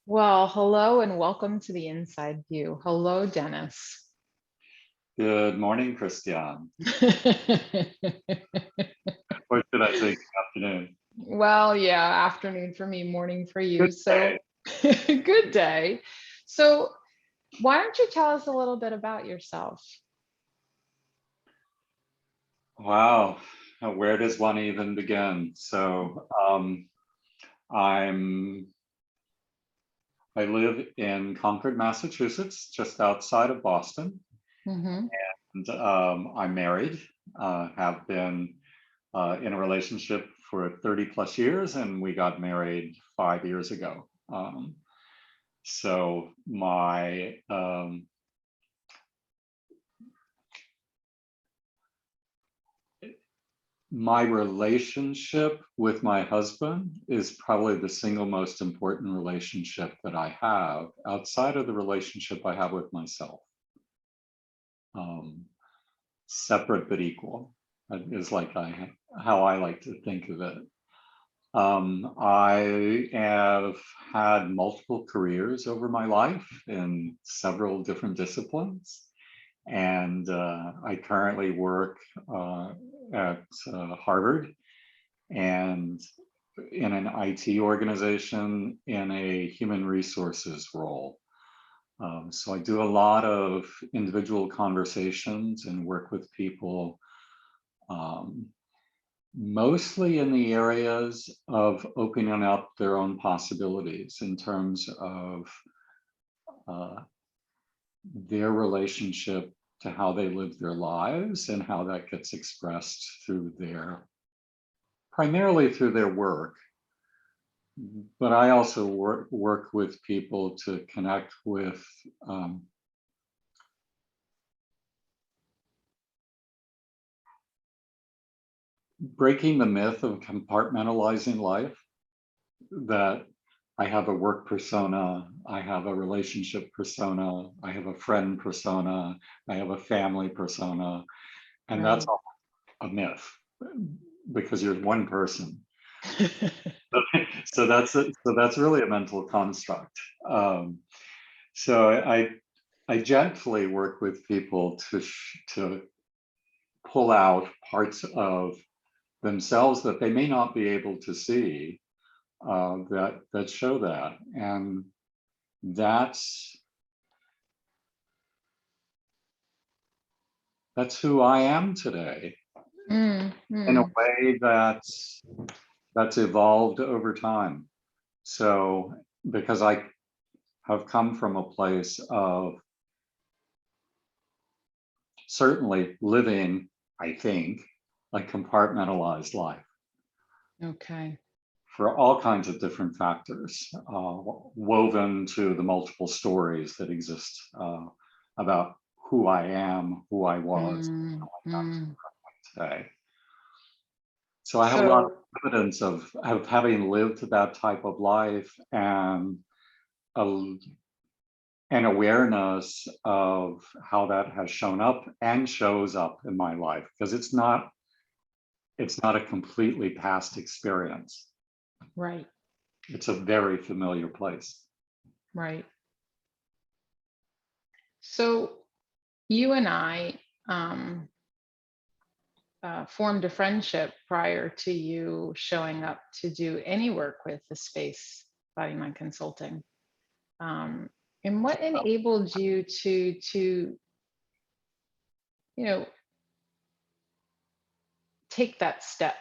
Well, hello and welcome to the Inside View. Hello, Dennis. Good morning, Christian. Or should I say good afternoon? Well, yeah, afternoon for me, morning for you. Good So, day. good day. So, why don't you tell us a little bit about yourself? Wow. Where does one even begin? I'm I live in Concord, Massachusetts, just outside of Boston, Hmm. and I'm married. Have been in a relationship for 30 plus years, and we got married 5 years ago. So my relationship with my husband is probably the single most important relationship that I have outside of the relationship I have with myself. Um, Separate but equal is how I like to think of it. I have had multiple careers over my life in several different disciplines. And I currently work at Harvard and in an IT organization in a human resources role. So I do a lot of individual conversations and work with people, um, mostly in the areas of opening up their own possibilities in terms of uh, their relationship to how they live their lives and how that gets expressed through primarily through their work. But I also work with people to connect with breaking the myth of compartmentalizing life, that I have a work persona, I have a relationship persona, I have a friend persona, I have a family persona, and that's Right. all a myth because you're one person. So that's really a mental construct. Um, so I gently work with people to pull out parts of themselves that they may not be able to see, that show that, and that's that's who I am today Mm, in a mm. way that's evolved over time. So because I have come from a place of certainly living, I think, a compartmentalized life Okay. for all kinds of different factors, woven to the multiple stories that exist about who I am, who I was, Mm, how I got mm. to today. So I have a lot of So, evidence of having lived that type of life and a, an awareness of how that has shown up and shows up in my life, because it's not a completely past experience. right, It's a very familiar place. right. So, you and I um, formed a friendship prior to you showing up to do any work with the space body mind consulting. Um, and what enabled you to you know take that step?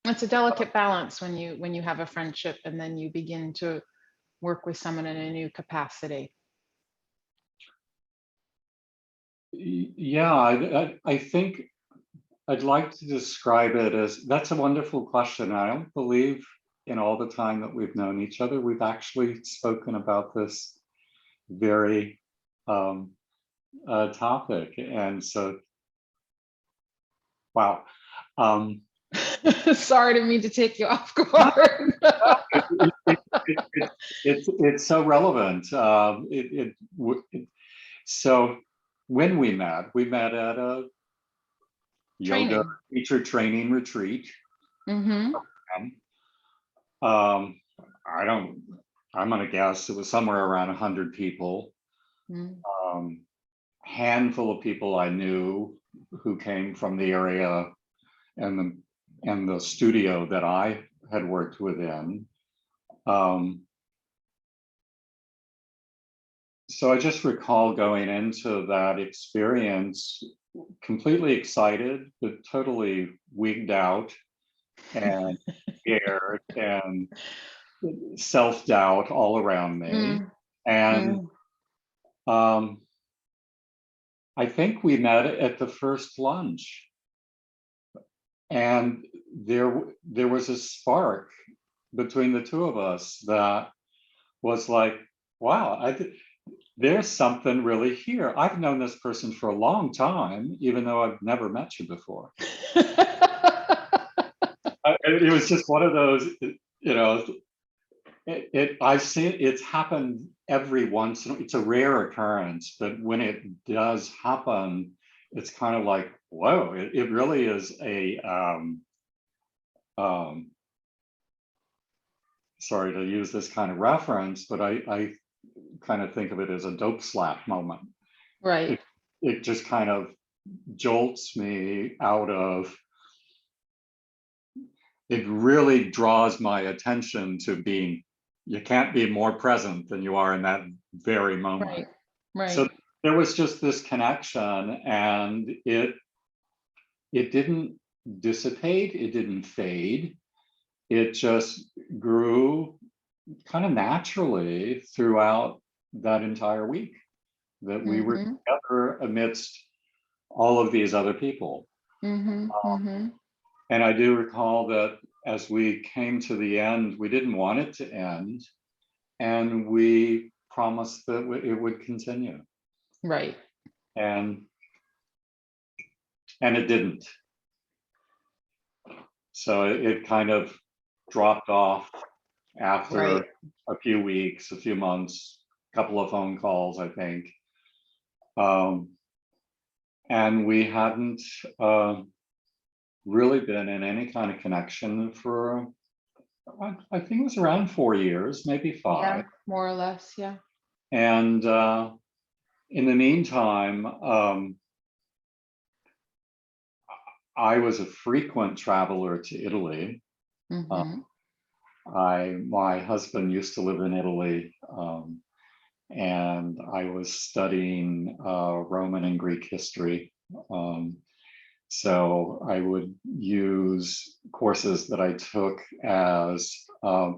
It's a delicate balance when you have a friendship and then you begin to work with someone in a new capacity. Yeah, I think I'd like to describe it as, that's a wonderful question. I don't believe in all the time that we've known each other, we've actually spoken about this very um, topic. And so, wow. Um, Sorry to mean to take you off no, guard. no, it's so relevant. So when we met at a yoga Training. teacher training retreat. Mm-hmm. Um, I'm gonna guess it was somewhere around 100 people. Mm. Um, Handful of people I knew who came from the area and the studio that I had worked within. Um, so I just recall going into that experience completely excited, but totally wigged out and scared and self-doubt all around me. Mm. And Mm. um, I think we met at the first lunch, and there was a spark between the two of us that was like, wow, there's something really here. I've known this person for a long time, even though I've never met you before. It was just one of those, you know, I've seen it's happened every once it's a rare occurrence, but when it does happen, it's kind of like, whoa, it really is a um, sorry to use this kind of reference, but I kind of think of it as a dope slap moment. Right. It just kind of jolts me out of, it really draws my attention to being, you can't be more present than you are in that very moment. Right. So Right. there was just this connection, and it didn't dissipate, it didn't fade. It just grew kind of naturally throughout that entire week that we were Mm-hmm. together amidst all of these other people. Mm-hmm. Mm-hmm. And I do recall that as we came to the end, we didn't want it to end, and we promised that it would continue. Right. And it didn't. So it kind of dropped off after Right. a few weeks, a few months, a couple of phone calls, I think. Um, and we hadn't really been in any kind of connection for, I think it was around 4 years, maybe 5. Yeah. More or less. Yeah. And in the meantime, I was a frequent traveler to Italy. Uh, Mm-hmm. my husband used to live in Italy, and I was studying Roman and Greek history. Um, so I would use courses that I took as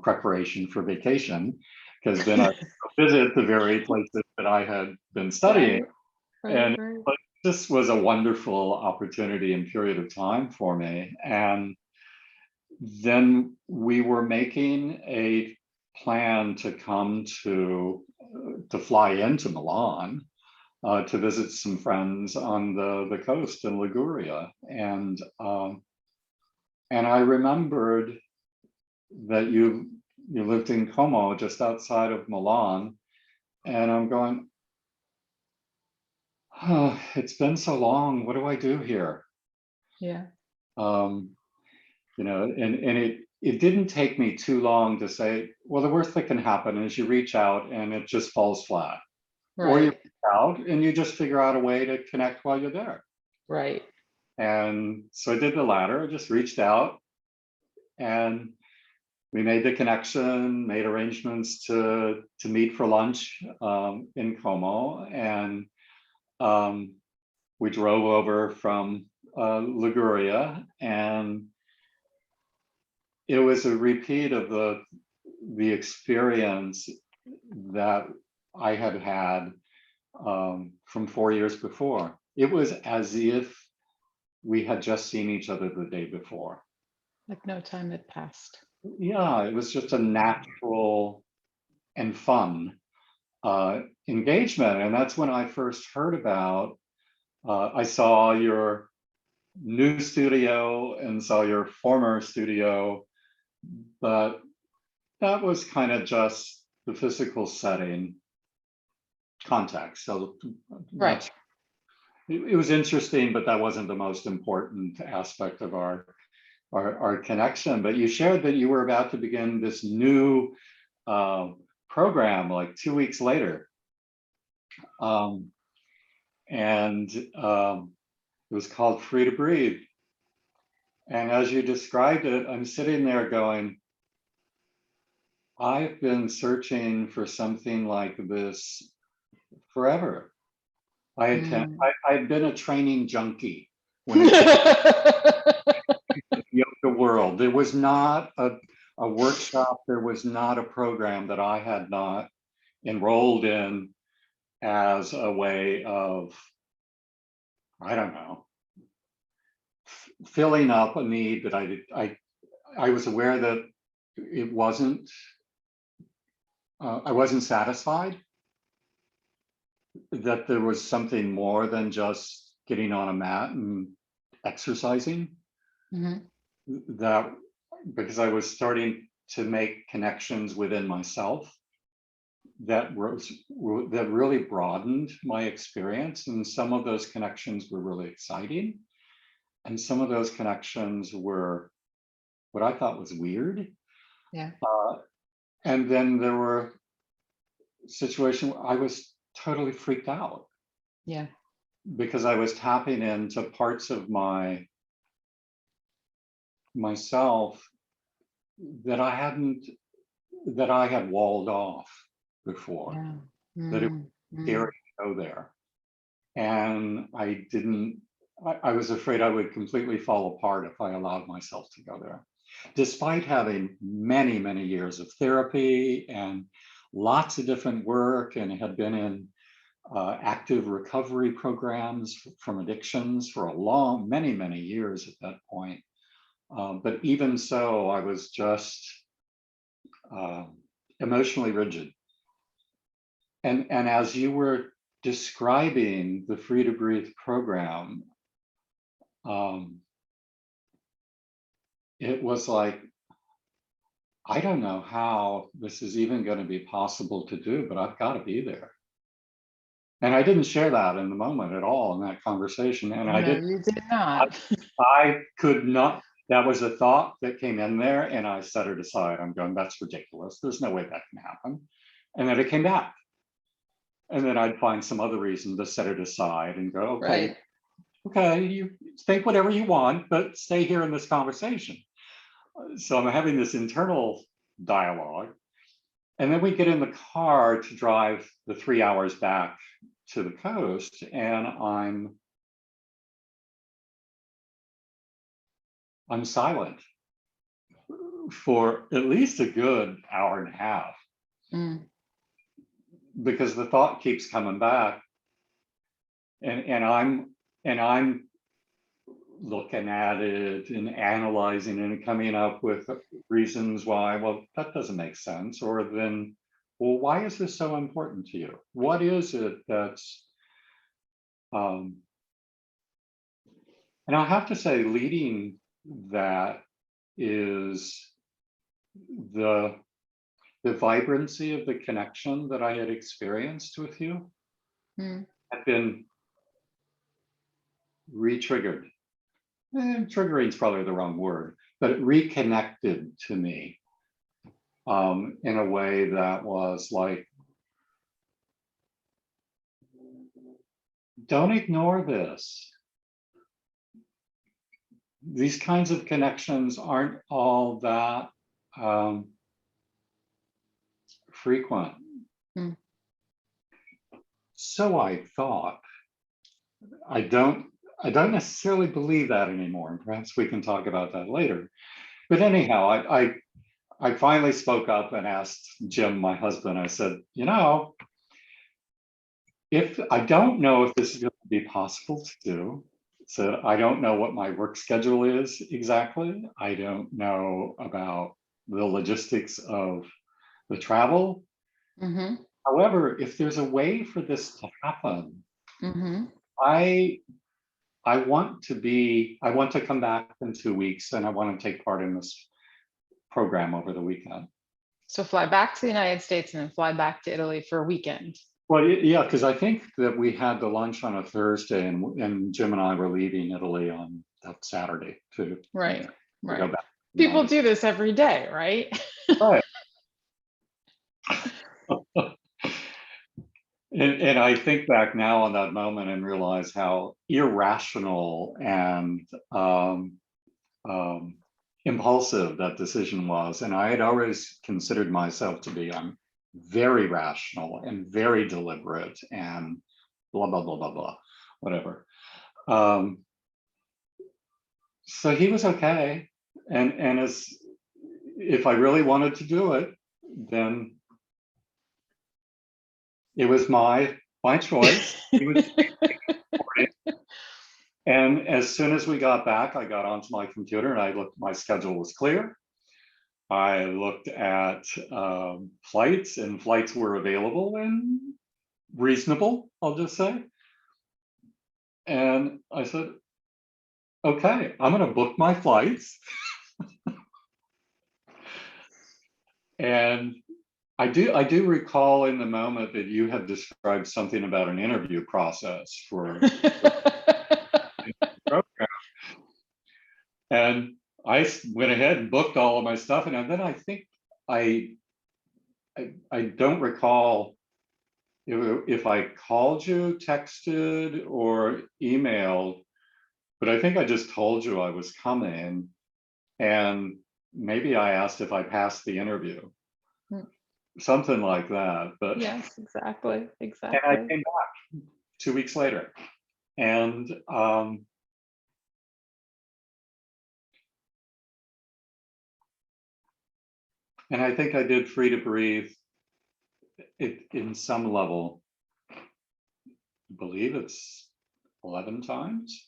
preparation for vacation, because then I visit the very places that I had been studying. Right. Right. And Right. this was a wonderful opportunity and period of time for me. And then we were making a plan to come to fly into Milan to visit some friends on the coast in Liguria. And I remembered that you lived in Como, just outside of Milan. And I'm going, oh, it's been so long. What do I do here? Yeah. Um, and it didn't take me too long to say, well, the worst that can happen is you reach out and it just falls flat, or you Right. reach out and you just figure out a way to connect while you're there. Right. And so I did the latter. I just reached out, and we made the connection, made arrangements to meet for lunch in Como, and um, we drove over from Liguria, and it was a repeat of the experience that I had had from 4 years before. It was as if we had just seen each other the day before. Like no time had passed. Yeah, it was just a natural and fun engagement. And that's when I first heard about, I saw your new studio and saw your former studio, but that was kind of just the physical setting context. So Right. it was interesting, but that wasn't the most important aspect of our our connection. But you shared that you were about to begin this new program like 2 weeks later. And it was called Free to Breathe. And as you described it, I'm sitting there going, I've been searching for something like this forever. I've been a training junkie when it came to the yoga world. There was not a workshop, there was not a program that I had not enrolled in as a way of, I don't know, filling up a need that I was aware that it wasn't, I wasn't satisfied, that there was something more than just getting on a mat and exercising. Mhm. That because I was starting to make connections within myself that really broadened my experience, and some of those connections were really exciting, and some of those connections were what I thought was weird. Yeah. And then there were situations where I was totally freaked out Yeah. because I was tapping into parts of myself that I had walled off before, Yeah. that it was scary to go there. And I was afraid I would completely fall apart if I allowed myself to go there. Despite having many, many years of therapy and lots of different work, and had been in active recovery programs from addictions for many, many years at that point. But even so, I was just emotionally rigid. And as you were describing the Free to Breathe program, it was like, I don't know how this is even going to be possible to do, but I've got to be there. And I didn't share that in the moment at all in that conversation. And No, you did not. I could not, that was a thought that came in there and I set it aside. I'm going, that's ridiculous. There's no way that can happen. And then it came back. And then I'd find some other reason to set it aside and go, okay, Right. okay, you think whatever you want, but stay here in this conversation. So I'm having this internal dialogue. And then we get in the car to drive the 3 hours back to the coast, and I'm silent for at least a good hour and a half, because the thought keeps coming back, and I'm looking at it and analyzing and coming up with reasons why, well, that doesn't make sense, or then, well, why is this so important to you? What is it that's and I have to say, leading that is the vibrancy of the connection that I had experienced with you had been retriggered. Triggering is probably the wrong word, but it reconnected to me in a way that was like, don't ignore this. These kinds of connections aren't all that frequent. So I thought. I don't necessarily believe that anymore, and perhaps we can talk about that later. But anyhow, I finally spoke up and asked Jim, my husband, I said, you know, if I don't know if this is going to be possible to do, so I don't know what my work schedule is exactly. I don't know about the logistics of the travel. However, if there's a way for this to happen, I want to come back in 2 weeks, and I want to take part in this program over the weekend. So fly back to the United States and then fly back to Italy for a weekend. Well, yeah, because I think that we had the lunch on a Thursday, and Jim and I were leaving Italy on that Saturday too. Right. to go Right. back to People my do this every day, right? right. And I think back now on that moment and realize how irrational and um, impulsive that decision was. And I had always considered myself to be very rational and very deliberate and blah, blah, blah, blah, blah, whatever. Um, so he was okay. And as if I really wanted to do it, then it was my choice. He was And as soon as we got back, I got onto my computer and I looked, my schedule was clear. I looked at flights, and flights were available and reasonable, I'll just say. And I said, okay, I'm going to book my flights. And I do recall in the moment that you had described something about an interview process for the program. And I went ahead and booked all of my stuff. And then I think I I don't recall if I called you, texted, or emailed, but I think I just told you I was coming, and maybe I asked if I passed the interview, Hmm. something like that. But Yes, exactly, and I exactly. came back 2 weeks later, and and I think I did Free to Breathe it in some level. I believe it's 11 times.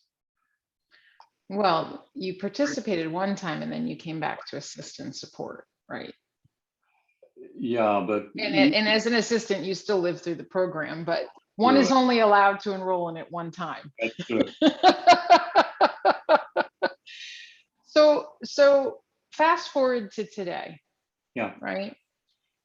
Well, you participated one time and then you came back to assist and support, right? Yeah, but And as an assistant, you still live through the program, but one is right, only allowed to enroll in it one time. that's true. So fast forward to today, Yeah. right?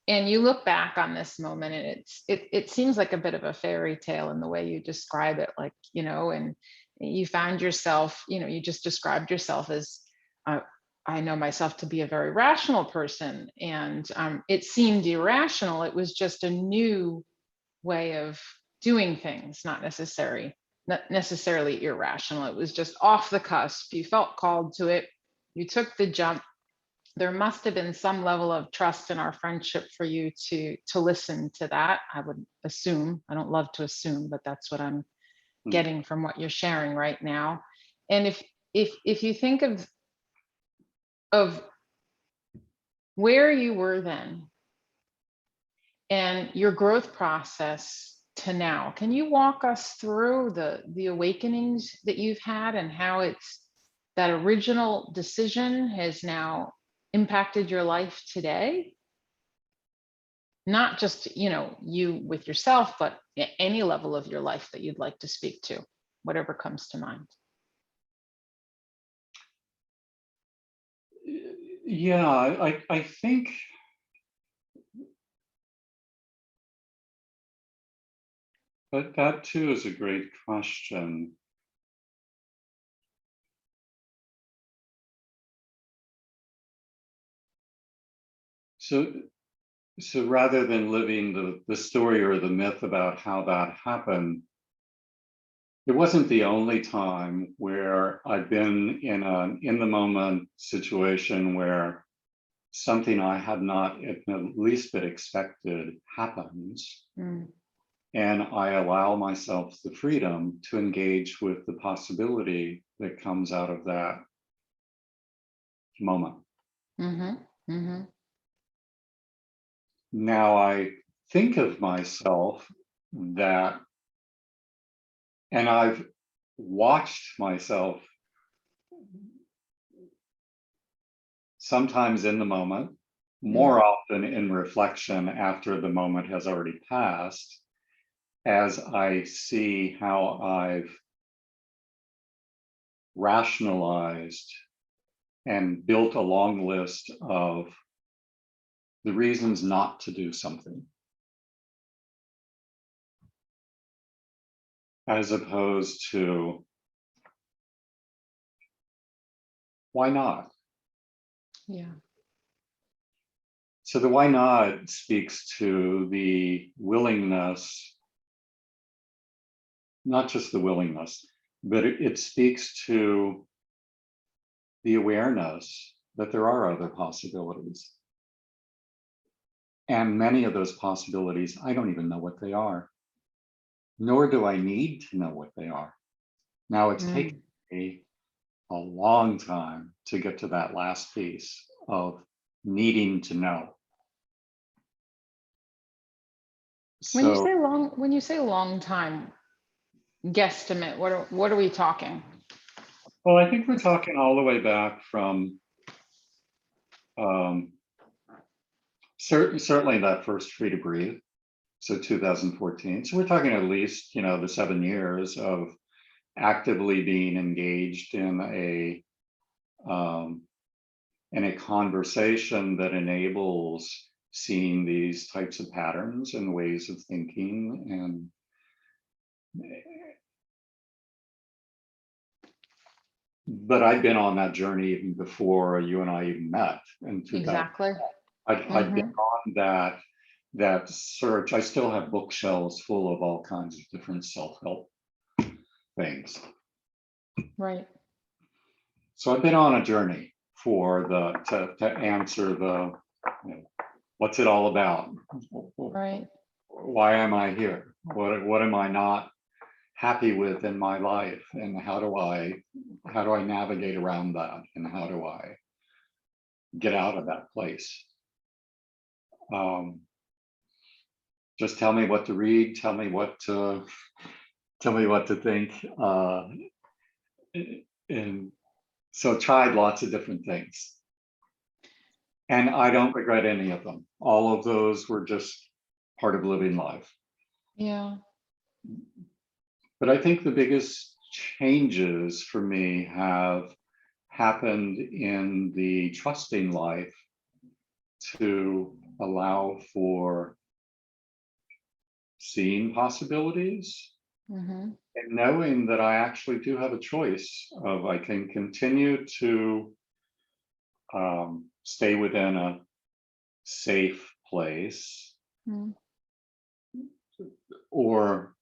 And you look back on this moment and it seems like a bit of a fairy tale in the way you describe it, like, and you found yourself, you just described yourself as uh, I know myself to be a very rational person, and it seemed irrational. It was just a new way of doing things, not necessarily irrational. It was just off the cusp. You felt called to it. You took the jump. There must have been some level of trust in our friendship for you to listen to that. I would assume. I don't love to assume, but that's what I'm Mm. getting from what you're sharing right now. And if you think of where you were then and your growth process to now, can you walk us through the awakenings that you've had and how it's that original decision has now impacted your life today? Not just, you with yourself, but any level of your life that you'd like to speak to, whatever comes to mind. Yeah, I think that too is a great question. So so rather than living the story or the myth about how that happened, it wasn't the only time where I've been in an in the moment situation where something I had not at the least bit expected happens. Mm. And I allow myself the freedom to engage with the possibility that comes out of that moment. Mm-hmm. Mm-hmm. Now I think of myself that, and I've watched myself sometimes in the moment, Mm. more often in reflection after the moment has already passed, as I see how I've rationalized and built a long list of the reasons not to do something, as opposed to why not? Yeah. So the why not speaks to the willingness, not just the willingness, but it speaks to the awareness that there are other possibilities. And many of those possibilities, I don't even know what they are, nor do I need to know what they are. Now, it's taken Mm. me a long time to get to that last piece of needing to know. So, When you say long time, guesstimate, what are we talking? well, I think we're talking all the way back from um, certainly that first Free to Breathe, so 2014. So we're talking at least, the 7 years of actively being engaged um, in a conversation that enables seeing these types of patterns and ways of thinking. And but I'd been on that journey even before you and I even met in 2000. Exactly. I'd been Hmm. on that search. I still have bookshelves full of all kinds of different self-help things. Right. So I've been on a journey to answer what's it all about? Right. Why am I here? What am I not happy with in my life? And how do I navigate around that? And how do I get out of that place? Just tell me what to read, tell me what to think. And so tried lots of different things. And I don't regret any of them. All of those were just part of living life. Yeah. But I think the biggest changes for me have happened in the trusting life to allow for seeing possibilities Hmm. and knowing that I actually do have a choice of I can continue to stay within a safe place Mm. or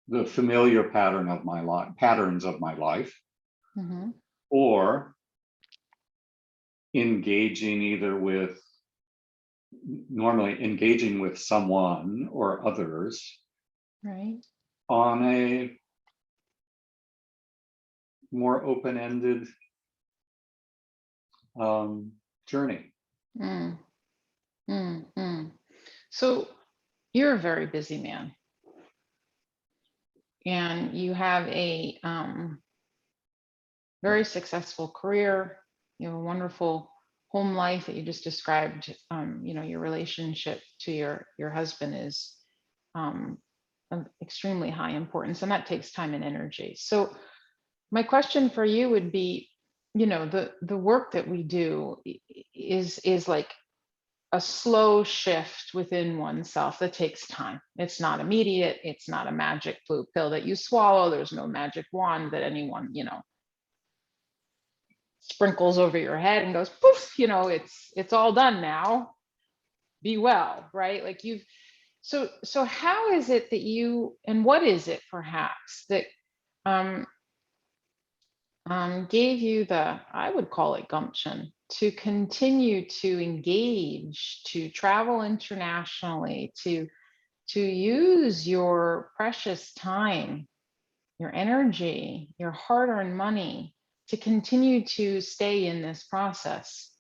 the familiar patterns of my life, Hmm. or normally engaging with someone or others Right. on a more open-ended journey. Mm. Mm. Mm. So you're a very busy man, and you have a very successful career. You have a wonderful home life that you just described. Your relationship to your husband is of extremely high importance, and that takes time and energy. So my question for you would be, the work that we do is like a slow shift within oneself that takes time. It's not immediate. It's not a magic blue pill that you swallow. There's no magic wand that anyone, sprinkles over your head and goes poof, it's all done now. Be well, right? Like you've so how is it that and what is it perhaps that um gave you I would call it gumption, to continue to engage, to travel internationally, to use your precious time, your energy, your hard-earned money to continue to stay in this process?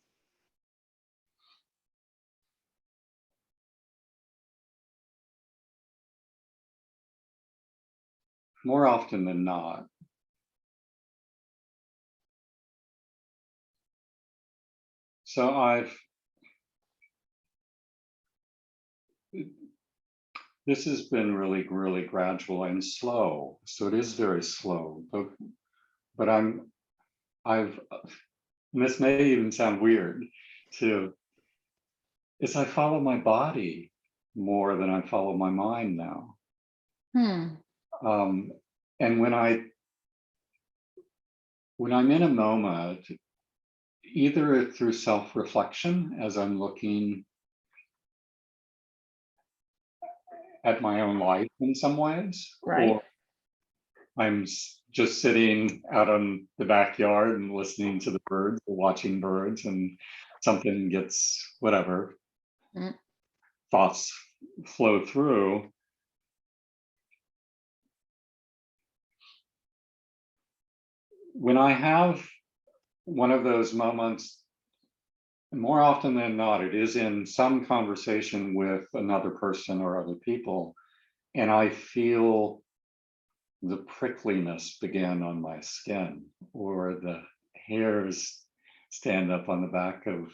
More often than not, so this has been really, really gradual and slow. So it is very slow, but I've, and this may even sound weird too, is I follow my body more than I follow my mind now. Hmm. Um, and when I'm in a moment, either through self-reflection as I'm looking at my own life in some ways, Right. or I'm just sitting out on the backyard and listening to the birds or watching birds, and something gets, whatever, Mm. thoughts flow through. When I have one of those moments, more often than not, it is in some conversation with another person or other people, and I feel the prickliness begin on my skin, or the hairs stand up on the back of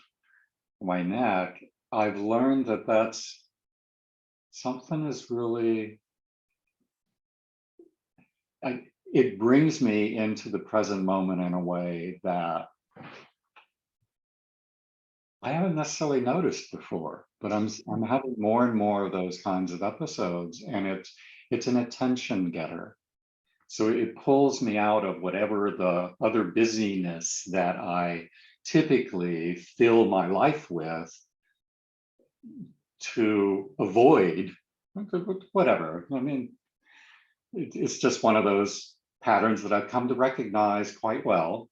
my neck. I've learned that that's something is really, it brings me into the present moment in a way that I haven't necessarily noticed before, but I'm having more and more of those kinds of episodes, and it's an attention getter. So it pulls me out of whatever the other busyness that I typically fill my life with to avoid whatever. I mean, it's just one of those patterns that I've come to recognize quite well.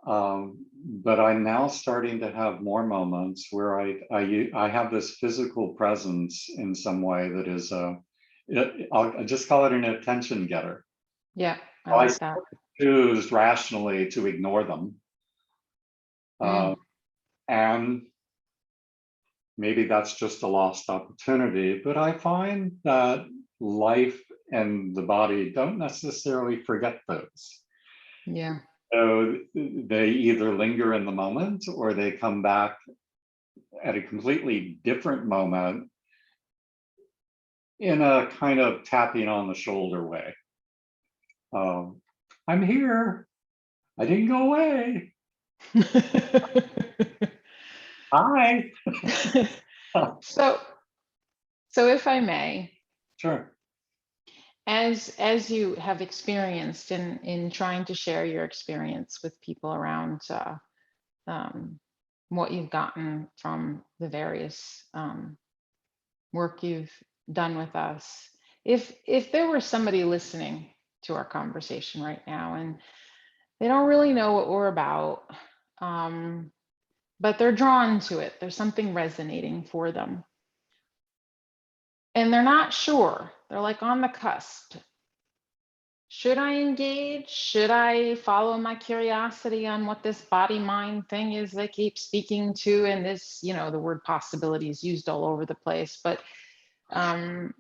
But I'm now starting to have more moments where I have this physical presence in some way that is I'll just call it an attention getter. Yeah, I I like that. choose rationally to ignore them, Mm. and maybe that's just a lost opportunity. But I find that life and the body don't necessarily forget those. Yeah. So they either linger in the moment or they come back at a completely different moment in a kind of tapping on the shoulder way. I'm here. I didn't go away. Hi. So, so if I may, Sure. as you have experienced in trying to share your experience with people around um, what you've gotten from the various work you've done with us, if there were somebody listening to our conversation right now and they don't really know what we're about, um, but they're drawn to it, there's something resonating for them, and they're not sure, they're like on the cusp. Should I engage? Should I follow my curiosity on what this body mind thing is they keep speaking to? And this, the word possibility is used all over the place, but um,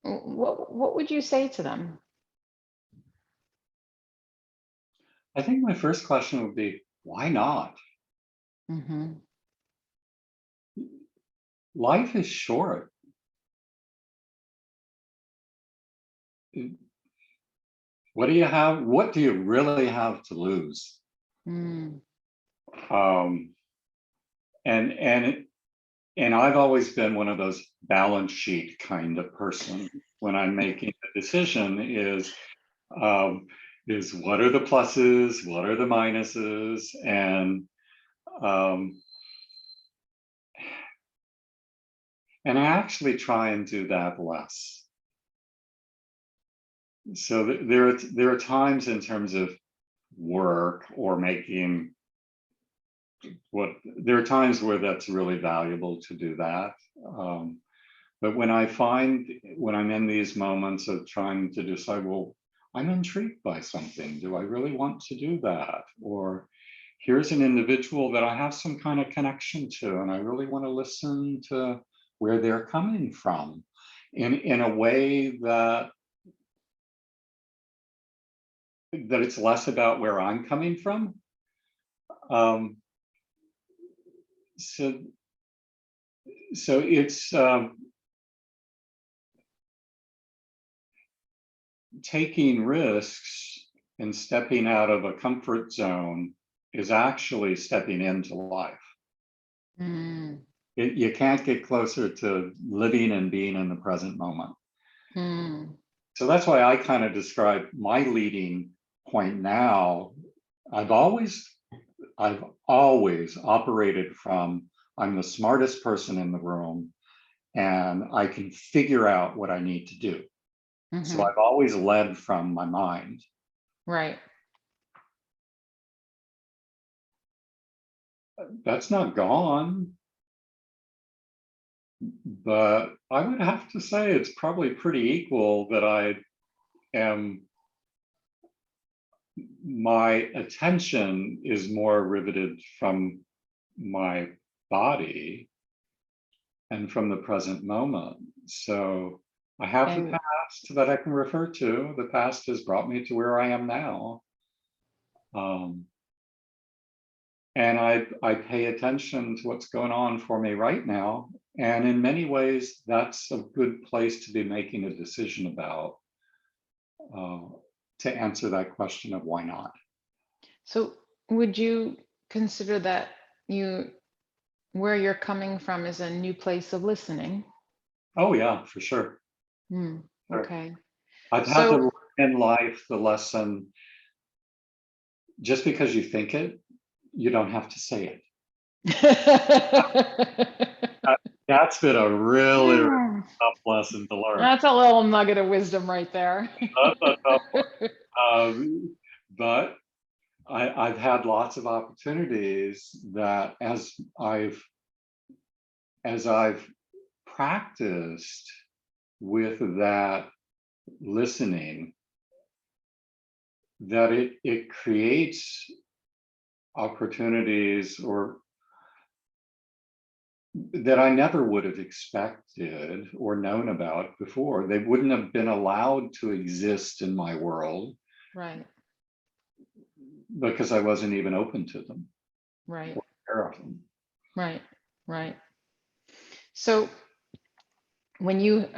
what would you say to them? I think my first question would be, why not? Hmm. Life is short. What do you have? What do you really have to lose? Mm. Um, and and and I've always been one of those balance sheet kind of person. When I'm making a decision, um, is what are the pluses, what are the minuses, um, and I actually try and do that less. So there are times in terms of work or making what there are times where that's really valuable to do that. Um, but when I'm in these moments of trying to decide, well, I'm intrigued by something. Do I really want to do that? Or here's an individual that I have some kind of connection to, and I really want to listen to where they're coming from in a way that it's less about where I'm coming from. Um, so so it's taking risks and stepping out of a comfort zone is actually stepping into life. Mm. You can't get closer to living and being in the present moment. Mm. So that's why I kind of describe my leading point now. I've always I've always operated from, I'm the smartest person in the room and I can figure out what I need to do. So I've always led from my mind. Right. That's not gone, but I would have to say it's probably pretty equal that I am, my attention is more riveted from my body and from the present moment. So I have the And past that I can refer to. The past has brought me to where I am now. And I pay attention to what's going on for me right now. And in many ways, that's a good place to be making a decision about, to answer that question of why not. so would you consider that you where you're coming from is a new place of listening? Oh yeah, for sure. Sure. Okay. I've had to So learn in life the lesson, just because you think it, you don't have to say it. That's been a really, really tough lesson to learn. that's a little nugget of wisdom right there. That's a tough one. But I've had lots of opportunities that as I've practiced with that listening, that it creates opportunities or that I never would have expected or known about before. They wouldn't have been allowed to exist in my world Right, because I wasn't even open to them right, or aware of them. right, right. So when you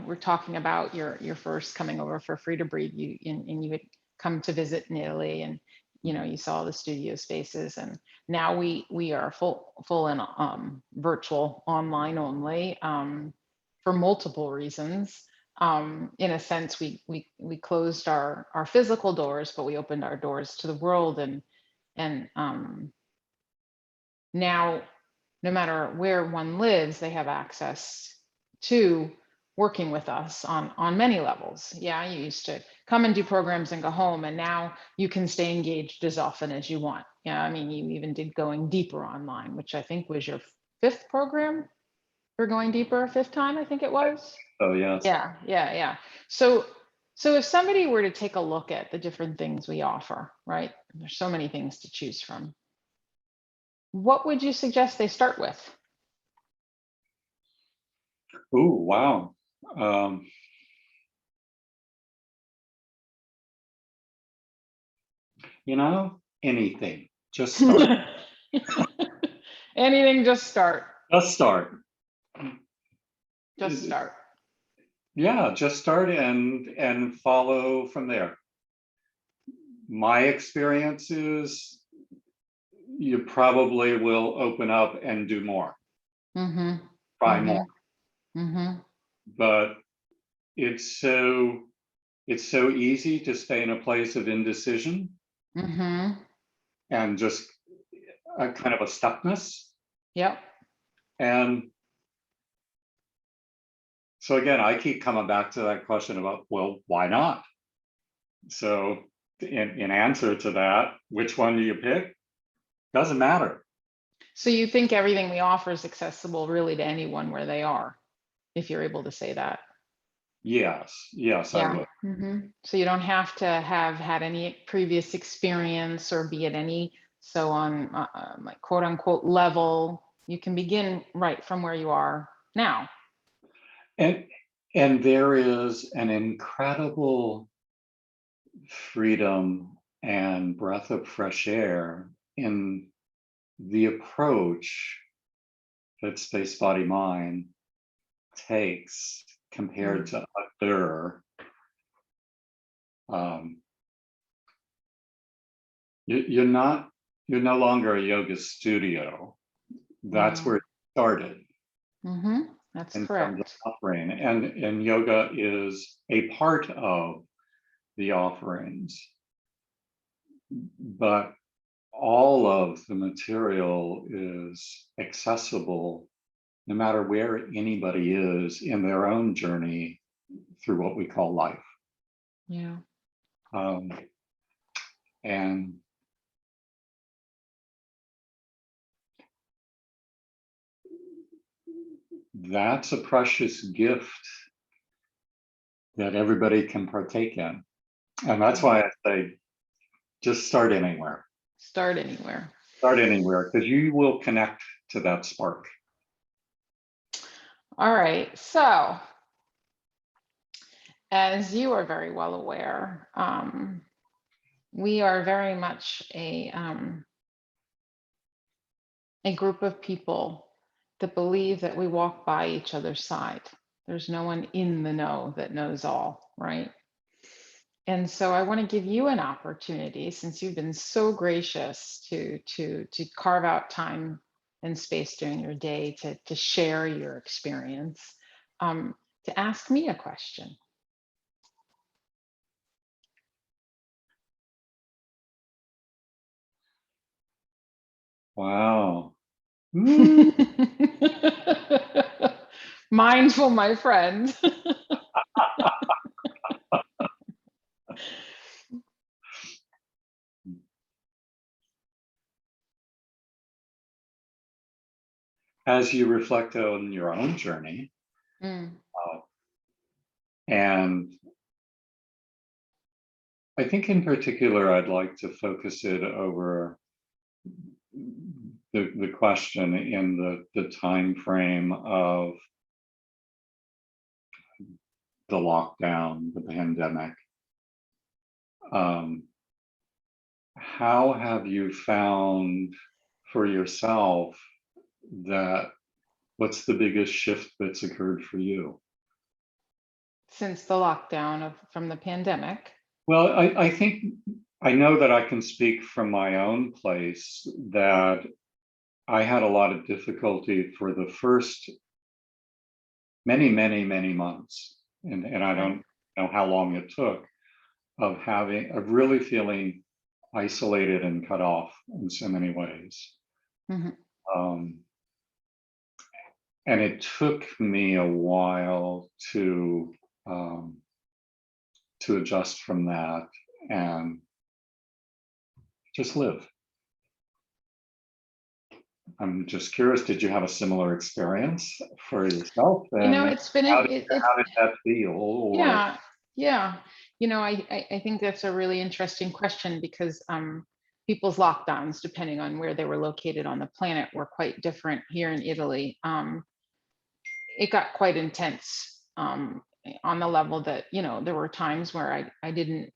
we're talking about your first coming over for Free to Breathe, and you had come to visit in Italy, and you saw the studio spaces, and now we are full in virtual, online only, for multiple reasons. In a sense, we closed our physical doors, but we opened our doors to the world, and now, no matter where one lives, they have access to working with us on many levels. Yeah, you used to come and do programs and go home, and now you can stay engaged as often as you want. Yeah, I mean, you even did going deeper online, which I think was your fifth program for going deeper, fifth time, I think it was. So yes. Yeah. So if somebody were to take a look at the different things we offer, right? There's so many things to choose from. What would you suggest they start with? Ooh, wow. Anything. Just start. Anything, just start. Just start. Just start. Yeah, just start and follow from there. My experience is you probably will open up and do more. Try more. But it's so easy to stay in a place of indecision and just a kind of a stuckness. Yep. And so again, I keep coming back to that question about, well, why not? So in answer to that, which one do you pick? Doesn't matter. So you think everything we offer is accessible really to anyone where they are, if you're able to say that? Yes, I would. So you don't have to have had any previous experience or be at any on like quote unquote level. You can begin right from where you are now. And there is an incredible freedom and breath of fresh air in the approach that Space Body Mind takes compared to other. You're no longer a yoga studio. That's where it started. That's in correct. terms of offering, and yoga is a part of the offerings, but all of the material is accessible no matter where anybody is in their own journey through what we call life. Yeah. Um, and that's a precious gift that everybody can partake in. And that's why I say, just start anywhere. Start anywhere. Start anywhere, because you will connect to that spark. All right. So, as you are very well aware, we are very much a group of people that believe that we walk by each other's side. There's no one in the know that knows all, right? And so I want to give you an opportunity, since you've been so gracious to carve out time and space during your day to share your experience, to ask me a question. Wow. Mindful, my friend. As you reflect on your own journey, Mm, and I think in particular, I'd like to focus it over the question in the time frame of the lockdown, the pandemic. How have you found for yourself that what's the biggest shift that's occurred for you? since the lockdown from the pandemic. Well, I think I know that I can speak from my own place that I had a lot of difficulty for the first many months, and I don't know how long it took, of really feeling isolated and cut off in so many ways. Mhm. Um, and it took me a while to adjust from that and just live. I'm just curious, did you have a similar experience for yourself? You know, And it's been how did that feel? Or yeah, yeah. You know, I think that's a really interesting question, because people's lockdowns, depending on where they were located on the planet, were quite different. Here in Italy, it got quite intense, on the level that, you know, there were times where I didn't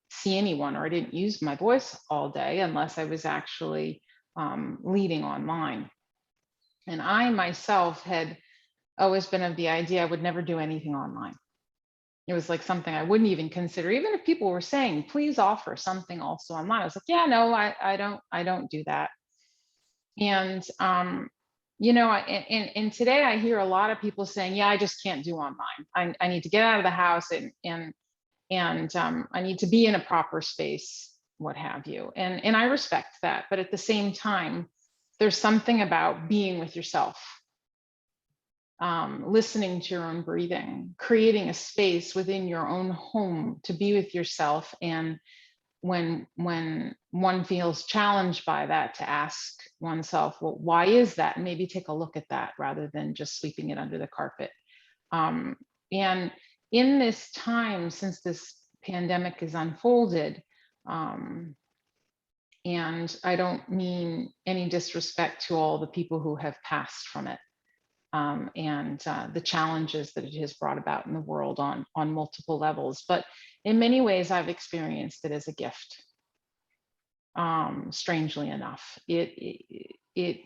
see anyone, or I didn't use my voice all day unless I was actually leading online. And I myself had always been of the idea I would never do anything online. It was like something I wouldn't even consider, even if people were saying, please offer something also online. I was like, yeah, no, I don't do that. And you know, and today I hear a lot of people saying, yeah, I just can't do online. I need to get out of the house, and I need to be in a proper space, what have you. And I respect that. But at the same time, there's something about being with yourself, listening to your own breathing, creating a space within your own home to be with yourself. And when one feels challenged by that, to ask oneself, well, why is that? And maybe take a look at that rather than just sweeping it under the carpet. And in this time, since this pandemic is unfolded, and I don't mean any disrespect to all the people who have passed from it, and the challenges that it has brought about in the world on multiple levels. But in many ways, I've experienced it as a gift. Strangely enough, it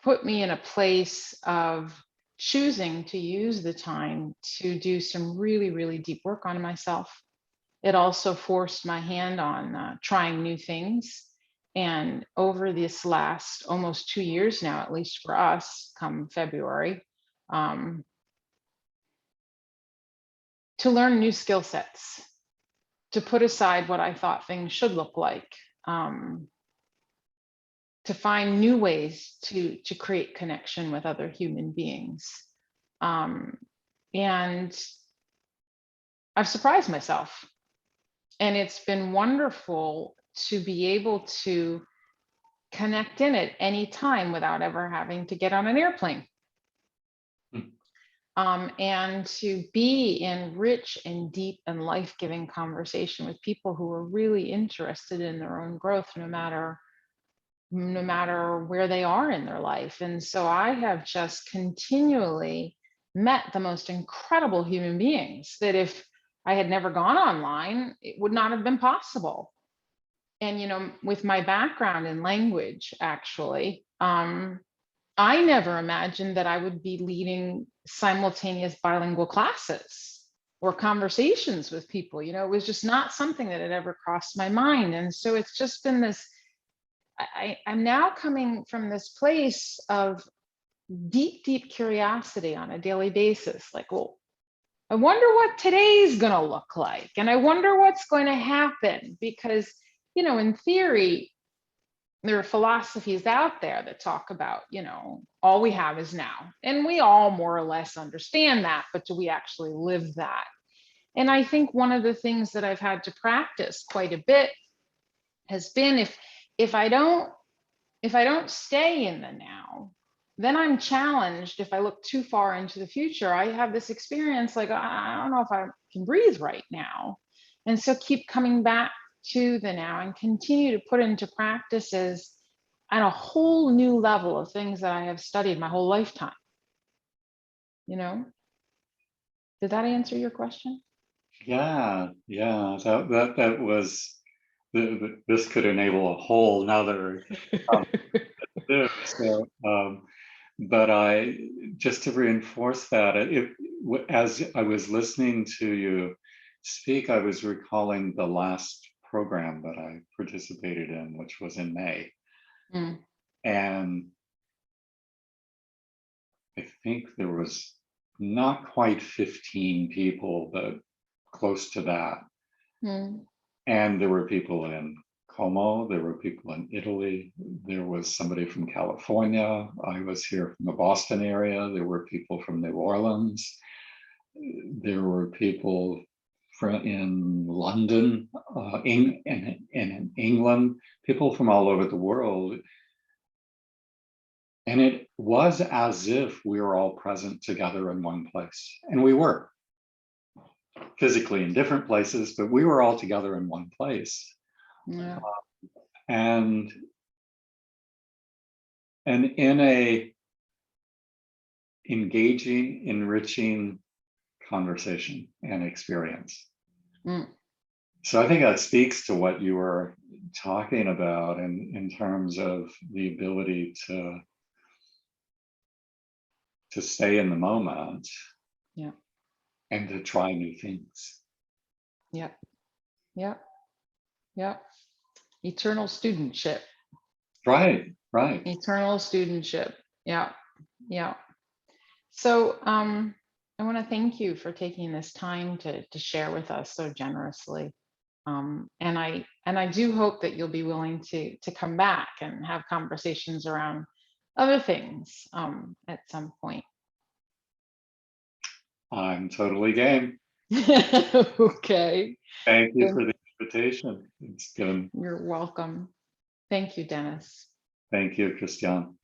put me in a place of choosing to use the time to do some really deep work on myself. It also forced my hand on trying new things. And over this last almost 2 years now, at least for us, come February, um, to learn new skill sets, to put aside what I thought things should look like, find new ways to create connection with other human beings. And I've surprised myself, and it's been wonderful to be able to connect in at any time without ever having to get on an airplane. And to be in rich and deep and life-giving conversation with people who are really interested in their own growth, no matter where they are in their life. And so I have just continually met the most incredible human beings that if I had never gone online, it would not have been possible. And, you know, with my background in language, actually, I never imagined that I would be leading simultaneous bilingual classes or conversations with people. You know, it was just not something that had ever crossed my mind. And so it's just been this, I'm now coming from this place of deep, deep curiosity on a daily basis. Like, well, I wonder what today's going to look like. And I wonder what's going to happen. Because, you know, in theory, there are philosophies out there that talk about, you know, all we have is now. And we all more or less understand that, but do we actually live that? And I think one of the things that I've had to practice quite a bit has been if I don't stay in the now, then I'm challenged. If I look too far into the future, I have this experience like, I don't know if I can breathe right now. And so keep coming back to the now and continue to put into practices on a whole new level of things that I have studied my whole lifetime. You know, did that answer your question? Yeah, that was, this could enable a whole nother so, but just to reinforce that, as I was listening to you speak, I was recalling the last program that I participated in, which was in May. Mm. And I think there was not quite 15 people, but close to that. Mm. And there were people in Como, there were people in Italy, there was somebody from California, I was here from the Boston area, there were people from New Orleans, there were people in London, in England, people from all over the world. And it was as if we were all present together in one place. And we were physically in different places, but we were all together in one place. Yeah. And in a engaging, enriching conversation and experience. Mm. So I think that speaks to what you were talking about in terms of the ability to stay in the moment. Yeah. And to try new things. Yep. Yep. Yep. Eternal studentship. Right. Eternal studentship. Yeah. Yeah. So I want to thank you for taking this time to share with us so generously. And I do hope that you'll be willing to come back and have conversations around other things at some point. I'm totally game. Okay. Thank you for the invitation. It's been. You're welcome. Thank you, Dennis. Thank you, Christian.